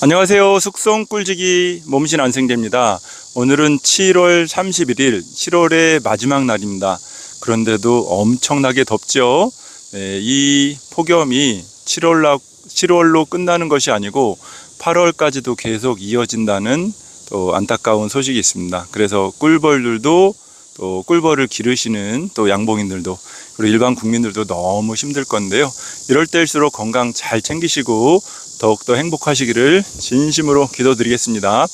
안녕하세요. 숙성 꿀지기 몸신 안생재입니다. 오늘은 7월 31일, 7월의 마지막 날입니다. 그런데도 엄청나게 덥죠. 네, 이 폭염이 7월로 끝나는 것이 아니고 8월까지도 계속 이어진다는 또 안타까운 소식이 있습니다. 그래서 꿀벌들도 또 꿀벌을 기르시는 또 양봉인들도 그리고 일반 국민들도 너무 힘들 건데요. 이럴 때일수록 건강 잘 챙기시고 더욱더 행복하시기를 진심으로 기도드리겠습니다.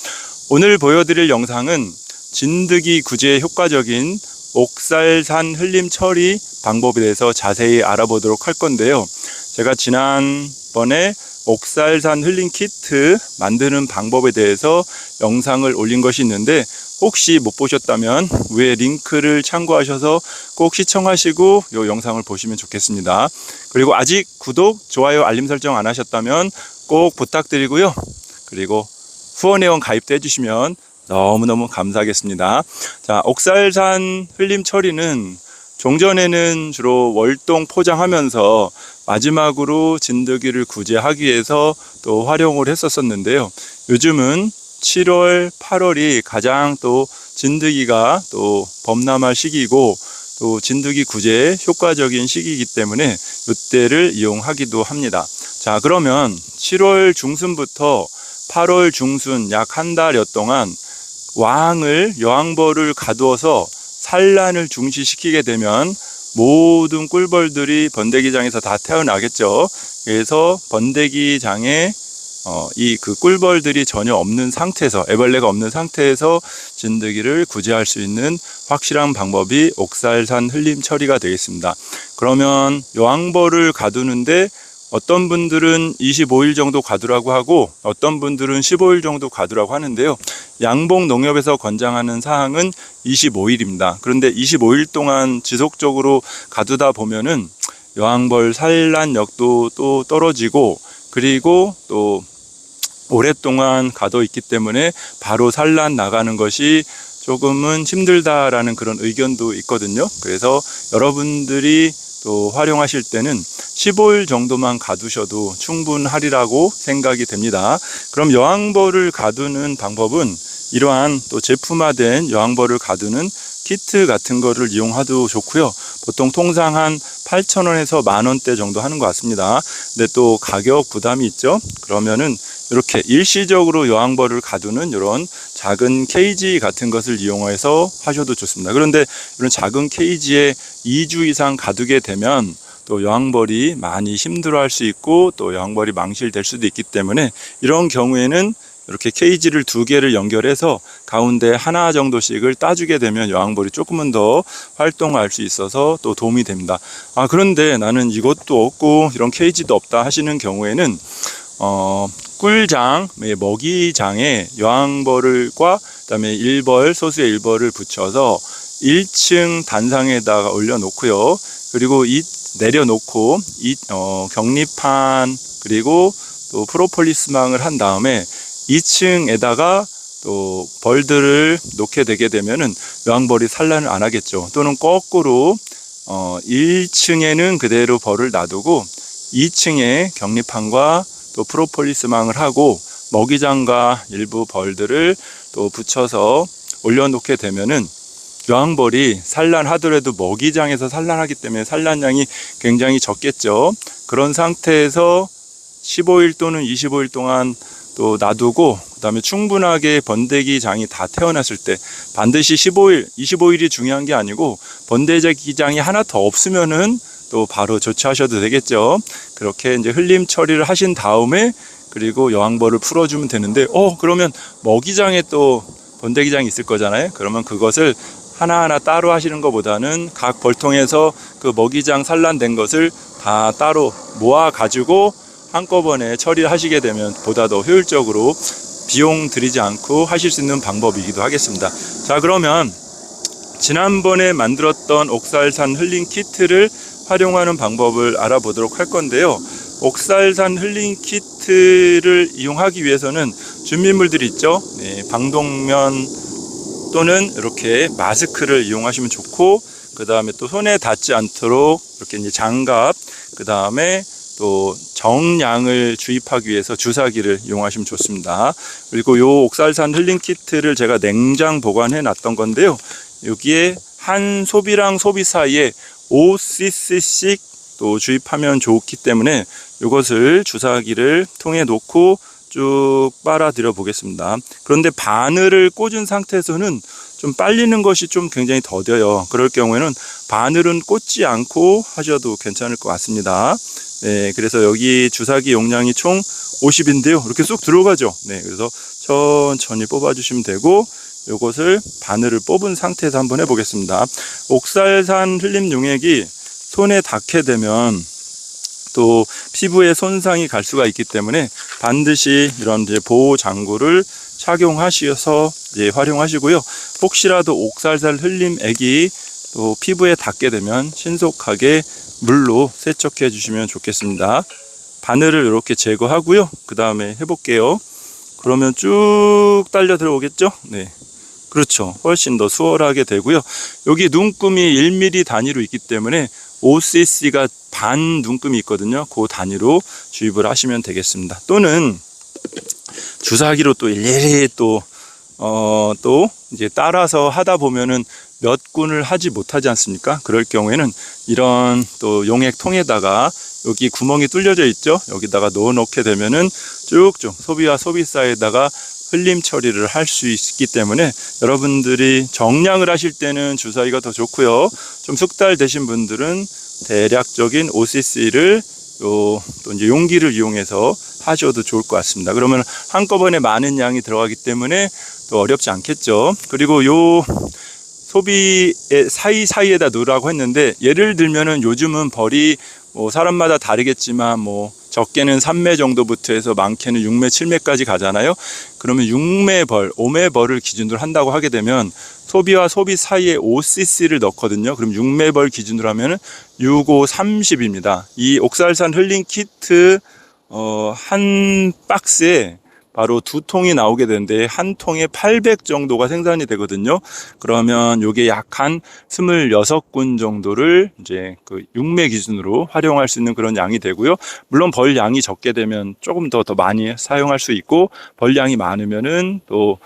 오늘 보여드릴 영상은 진드기 구제에 효과적인 옥살산 흘림 처리 방법에 대해서 자세히 알아보도록 할 건데요. 제가 지난번에 옥살산 흘림 키트 만드는 방법에 대해서 영상을 올린 것이 있는데 혹시 못 보셨다면 위에 링크를 참고하셔서 꼭 시청하시고 이 영상을 보시면 좋겠습니다. 그리고 아직 구독, 좋아요, 알림 설정 안 하셨다면 꼭 부탁드리고요. 그리고 후원회원 가입도 해주시면 너무너무 감사하겠습니다. 자, 옥살산 흘림 처리는 종전에는 주로 월동 포장하면서 마지막으로 진드기를 구제하기 위해서 또 활용을 했었는데요. 요즘은 7월, 8월이 가장 또 진드기가 또 범람할 시기이고 또 진드기 구제에 효과적인 시기이기 때문에 이때를 이용하기도 합니다. 자, 그러면 7월 중순부터 8월 중순 약 한 달여 동안 여왕벌을 가두어서 산란을 중지시키게 되면 모든 꿀벌들이 번데기장에서 다 태어나겠죠. 그래서 번데기장에 그 꿀벌들이 전혀 없는 상태에서, 애벌레가 없는 상태에서 진드기를 구제할 수 있는 확실한 방법이 옥살산 흘림 처리가 되겠습니다. 그러면 여왕벌을 가두는데 어떤 분들은 25일 정도 가두라고 하고 어떤 분들은 15일 정도 가두라고 하는데요. 양봉 농협에서 권장하는 사항은 25일입니다. 그런데 25일 동안 지속적으로 가두다 보면은 여왕벌 산란력도 또 떨어지고 그리고 또 오랫동안 가둬 있기 때문에 바로 산란 나가는 것이 조금은 힘들다라는 그런 의견도 있거든요. 그래서 여러분들이 또 활용하실 때는 15일 정도만 가두셔도 충분하리라고 생각이 됩니다. 그럼 여왕벌을 가두는 방법은 이러한 또 제품화된 여왕벌을 가두는 키트 같은 거를 이용해도 좋고요. 보통 통상 한 8,000원에서 만원대 정도 하는 것 같습니다. 근데 또 가격 부담이 있죠. 그러면은 이렇게 일시적으로 여왕벌을 가두는 이런 작은 케이지 같은 것을 이용해서 하셔도 좋습니다. 그런데 이런 작은 케이지에 2주 이상 가두게 되면 또 여왕벌이 많이 힘들어할 수 있고 또 여왕벌이 망실될 수도 있기 때문에 이런 경우에는 이렇게 케이지를 2개를 연결해서 가운데 하나 정도씩을 따주게 되면 여왕벌이 조금은 더 활동할 수 있어서 또 도움이 됩니다. 그런데 나는 이것도 없고 이런 케이지도 없다 하시는 경우에는 꿀장, 먹이장에 여왕벌과 그다음에 일벌, 소수의 일벌을 붙여서 1층 단상에다가 올려놓고요. 그리고 내려놓고 격리판 그리고 또 프로폴리스망을 한 다음에 2층에다가 또 벌들을 놓게 되게 되면은 여왕벌이 산란을 안 하겠죠. 또는 거꾸로 1층에는 그대로 벌을 놔두고 2층에 격리판과 또 프로폴리스망을 하고 먹이장과 일부 벌들을 또 붙여서 올려놓게 되면은 여왕벌이 산란하더라도 먹이장에서 산란하기 때문에 산란량이 굉장히 적겠죠. 그런 상태에서 15일 또는 25일 동안 또 놔두고 그 다음에 충분하게 번데기장이 다 태어났을 때 반드시 25일이 중요한 게 아니고 번데기장이 하나 더 없으면은 또 바로 조치하셔도 되겠죠. 그렇게 이제 흘림 처리를 하신 다음에 그리고 여왕벌을 풀어주면 되는데 그러면 먹이장에 또 번데기장이 있을 거잖아요. 그러면 그것을 하나하나 따로 하시는 것보다는 각 벌통에서 그 먹이장 산란된 것을 다 따로 모아 가지고 한꺼번에 처리를 하시게 되면 보다 더 효율적으로 비용 들이지 않고 하실 수 있는 방법이기도 하겠습니다. 자, 그러면 지난번에 만들었던 옥살산 흘림 키트를 활용하는 방법을 알아보도록 할 건데요. 옥살산 흘림 키트를 이용하기 위해서는 준비물들이 있죠. 방독면 또는 이렇게 마스크를 이용하시면 좋고 그 다음에 또 손에 닿지 않도록 이렇게 이제 장갑, 그 다음에 또 정량을 주입하기 위해서 주사기를 이용하시면 좋습니다. 그리고 요 옥살산 흘림 키트를 제가 냉장 보관해 놨던 건데요. 여기에 한 소비랑 소비 사이에 5cc씩 또 주입하면 좋기 때문에 이것을 주사기를 통에 놓고 쭉 빨아들여 보겠습니다. 그런데 바늘을 꽂은 상태에서는 좀 빨리는 것이 좀 굉장히 더뎌요. 그럴 경우에는 바늘은 꽂지 않고 하셔도 괜찮을 것 같습니다. 네, 그래서 여기 주사기 용량이 총 50인데요. 이렇게 쑥 들어가죠. 네, 그래서 천천히 뽑아주시면 되고, 이것을 바늘을 뽑은 상태에서 한번 해보겠습니다. 옥살산 흘림 용액이 손에 닿게 되면 또 피부에 손상이 갈 수가 있기 때문에 반드시 이런 이제 보호 장구를 착용하셔서 이제 활용하시고요. 혹시라도 옥살산 흘림액이 또 피부에 닿게 되면 신속하게 물로 세척해 주시면 좋겠습니다. 바늘을 이렇게 제거하고요. 그 다음에 해볼게요. 그러면 쭉 딸려 들어오겠죠? 네. 그렇죠. 훨씬 더 수월하게 되고요. 여기 눈금이 1mm 단위로 있기 때문에 5cc가 반 눈금이 있거든요. 그 단위로 주입을 하시면 되겠습니다. 또는 주사기로 또 일일이 또 이제 따라서 하다 보면은 몇 군을 하지 못하지 않습니까? 그럴 경우에는 이런 또 용액통에다가 여기 구멍이 뚫려져 있죠? 여기다가 넣어 놓게 되면은 쭉쭉 소비와 소비사에다가 흘림 처리를 할 수 있기 때문에 여러분들이 정량을 하실 때는 주사기가 더 좋고요. 좀 숙달되신 분들은 대략적인 5cc를 또 이제 용기를 이용해서 하셔도 좋을 것 같습니다. 그러면 한꺼번에 많은 양이 들어가기 때문에 또 어렵지 않겠죠. 그리고 요 소비의 사이사이에다 넣으라고 했는데, 예를 들면은 요즘은 벌이 뭐 사람마다 다르겠지만 뭐 적게는 3매 정도부터 해서 많게는 6매, 7매까지 가잖아요. 그러면 6매 벌, 5매 벌을 기준으로 한다고 하게 되면 소비와 소비 사이에 5cc를 넣거든요. 그럼 6매 벌 기준으로 하면은 6, 5, 30입니다. 이 옥살산 흘림 키트 한 박스에 바로 2통이 나오게 되는데 한 통에 800 정도가 생산이 되거든요. 그러면 요게 약 한 26군 정도를 이제 그 6매 기준으로 활용할 수 있는 그런 양이 되고요. 물론 벌 양이 적게 되면 조금 더 많이 사용할 수 있고, 벌 양이 많으면은 또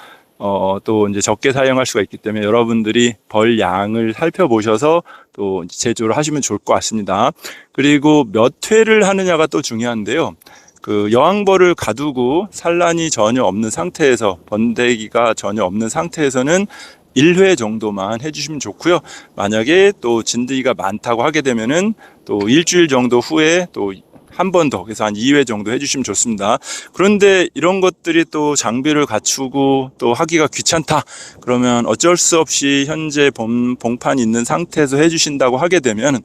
이제 적게 사용할 수가 있기 때문에 여러분들이 벌 양을 살펴보셔서 또 제조를 하시면 좋을 것 같습니다. 그리고 몇 회를 하느냐가 또 중요한데요. 그 여왕벌을 가두고 산란이 전혀 없는 상태에서, 번데기가 전혀 없는 상태에서는 1회 정도만 해주시면 좋고요. 만약에 또 진드기가 많다고 하게 되면은 또 일주일 정도 후에 또 한 번 더, 그래서 한 2회 정도 해주시면 좋습니다. 그런데 이런 것들이 또 장비를 갖추고 또 하기가 귀찮다, 그러면 어쩔 수 없이 현재 봉판이 있는 상태에서 해주신다고 하게 되면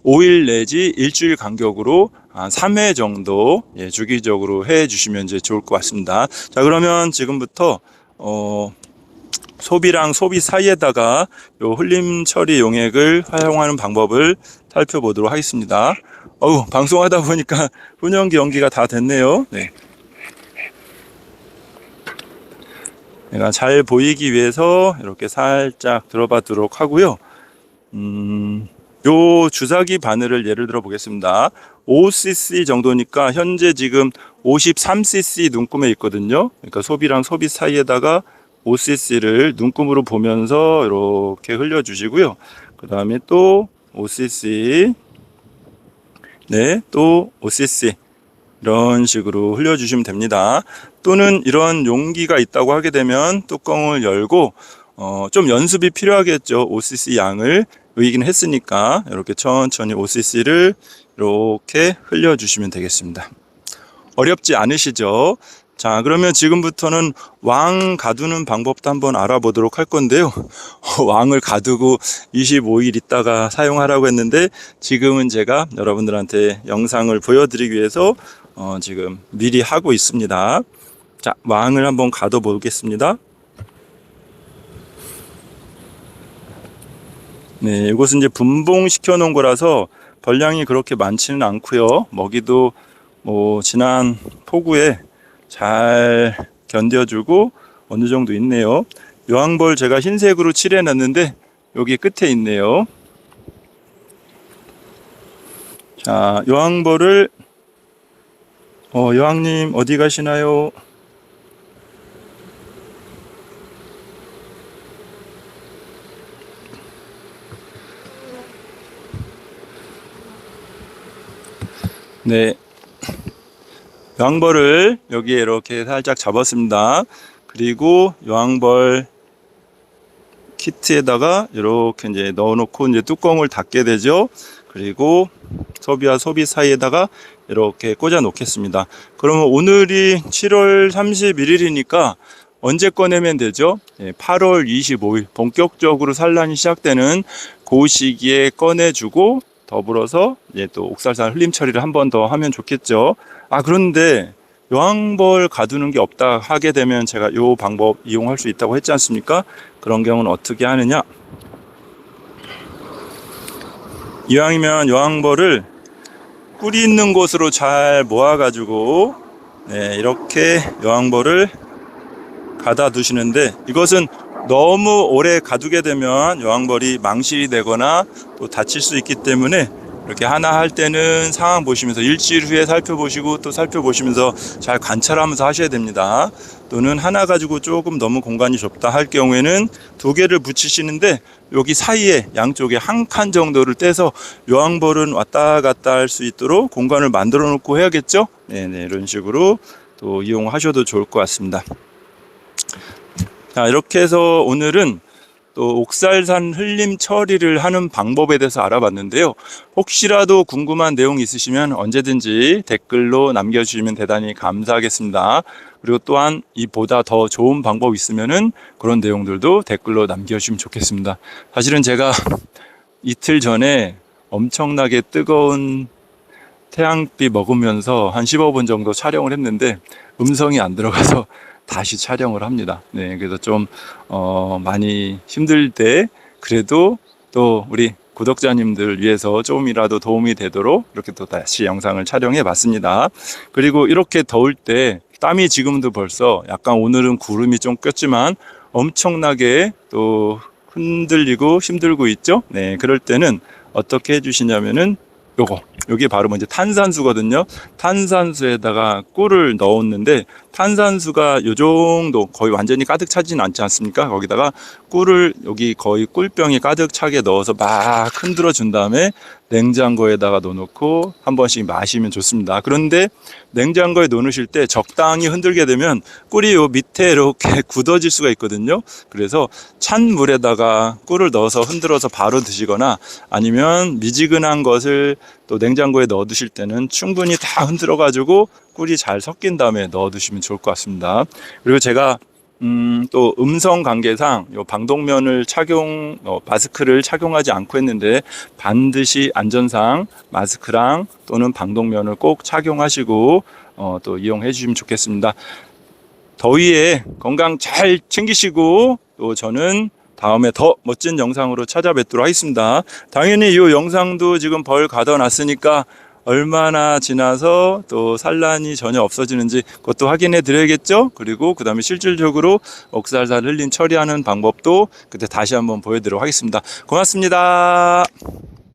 5일 내지 일주일 간격으로 한 3회 정도 주기적으로 해주시면 이제 좋을 것 같습니다. 자, 그러면 지금부터 소비랑 소비 사이에다가 요 흘림 처리 용액을 활용하는 방법을 살펴보도록 하겠습니다. 방송하다 보니까 훈연기 연기가 다 됐네요. 네. 내가 잘 보이기 위해서 이렇게 살짝 들어봐도록 하고요. 요 주사기 바늘을 예를 들어 보겠습니다. 5cc 정도니까 현재 지금 53cc 눈금에 있거든요. 그러니까 소비랑 소비 사이에다가 5cc를 눈금으로 보면서 이렇게 흘려 주시고요. 그 다음에 또 5cc, 네, 또 5cc 이런 식으로 흘려 주시면 됩니다. 또는 이런 용기가 있다고 하게 되면 뚜껑을 열고 좀 연습이 필요하겠죠. 5cc 양을 의기는 했으니까 이렇게 천천히 5cc를 이렇게 흘려 주시면 되겠습니다. 어렵지 않으시죠? 자, 그러면 지금부터는 왕 가두는 방법도 한번 알아보도록 할 건데요. 왕을 가두고 25일 있다가 사용하라고 했는데, 지금은 제가 여러분들한테 영상을 보여드리기 위해서 지금 미리 하고 있습니다. 자, 왕을 한번 가둬 보겠습니다. 네, 이것은 이제 분봉시켜 놓은 거라서 벌량이 그렇게 많지는 않고요. 먹이도 지난 폭우에 잘 견뎌주고 어느 정도 있네요. 여왕벌 제가 흰색으로 칠해 놨는데 여기 끝에 있네요. 자, 여왕벌을 여왕님 어디 가시나요? 네, 여왕벌을 여기에 이렇게 살짝 잡았습니다. 그리고 여왕벌 키트에다가 이렇게 이제 넣어놓고 이제 뚜껑을 닫게 되죠. 그리고 소비와 소비 사이에다가 이렇게 꽂아 놓겠습니다. 그러면 오늘이 7월 31일이니까 언제 꺼내면 되죠? 8월 25일 본격적으로 산란이 시작되는 그 시기에 꺼내주고 더불어서 이제 또 옥살산 흘림 처리를 한 번 더 하면 좋겠죠. 그런데 여왕벌 가두는 게 없다 하게 되면 제가 요 방법 이용할 수 있다고 했지 않습니까? 그런 경우는 어떻게 하느냐? 이왕이면 여왕벌을 꿀이 있는 곳으로 잘 모아가지고 이렇게 여왕벌을 가다 두시는데, 이것은 너무 오래 가두게 되면 여왕벌이 망실이 되거나 또 다칠 수 있기 때문에 이렇게 하나 할 때는 상황 보시면서 일주일 후에 살펴보시고 또 살펴보시면서 잘 관찰하면서 하셔야 됩니다. 또는 하나 가지고 조금 너무 공간이 좁다 할 경우에는 두 개를 붙이시는데 여기 사이에 양쪽에 한 칸 정도를 떼서 여왕벌은 왔다 갔다 할 수 있도록 공간을 만들어 놓고 해야겠죠. 네네, 이런 식으로 또 이용하셔도 좋을 것 같습니다. 자, 이렇게 해서 오늘은 또 옥살산 흘림 처리를 하는 방법에 대해서 알아봤는데요. 혹시라도 궁금한 내용 있으시면 언제든지 댓글로 남겨주시면 대단히 감사하겠습니다. 그리고 또한 이보다 더 좋은 방법 있으면은 그런 내용들도 댓글로 남겨주시면 좋겠습니다. 사실은 제가 이틀 전에 엄청나게 뜨거운 태양빛 먹으면서 한 15분 정도 촬영을 했는데 음성이 안 들어가서 다시 촬영을 합니다. 네, 그래서 좀 많이 힘들 때 그래도 또 우리 구독자님들 위해서 조금이라도 도움이 되도록 이렇게 또 다시 영상을 촬영해 봤습니다. 그리고 이렇게 더울 때 땀이 지금도 벌써 약간, 오늘은 구름이 좀 꼈지만 엄청나게 또 흔들리고 힘들고 있죠. 네, 그럴 때는 어떻게 해주시냐면은 여기 바로 먼저 탄산수거든요. 탄산수에다가 꿀을 넣었는데 탄산수가 요 정도 거의 완전히 가득 차지는 않지 않습니까? 거기다가 꿀을 여기 거의 꿀병이 가득 차게 넣어서 막 흔들어 준 다음에 냉장고에다가 넣어놓고 한 번씩 마시면 좋습니다. 그런데 냉장고에 넣으실 때 적당히 흔들게 되면 꿀이 요 밑에 이렇게 굳어질 수가 있거든요. 그래서 찬 물에다가 꿀을 넣어서 흔들어서 바로 드시거나 아니면 미지근한 것을 또 냉장고에 넣어 두실 때는 충분히 다 흔들어 가지고 꿀이 잘 섞인 다음에 넣어 두시면 좋을 것 같습니다. 그리고 제가 또 음성 관계상 요 방독면을 마스크를 착용하지 않고 했는데 반드시 안전상 마스크랑 또는 방독면을 꼭 착용하시고 또 이용해 주시면 좋겠습니다. 더위에 건강 잘 챙기시고 또 저는 다음에 더 멋진 영상으로 찾아뵙도록 하겠습니다. 당연히 이 영상도 지금 벌 가둬놨으니까 얼마나 지나서 또 산란이 전혀 없어지는지 그것도 확인해 드려야겠죠. 그리고 그 다음에 실질적으로 옥살산 흘림 처리하는 방법도 그때 다시 한번 보여드리도록 하겠습니다. 고맙습니다.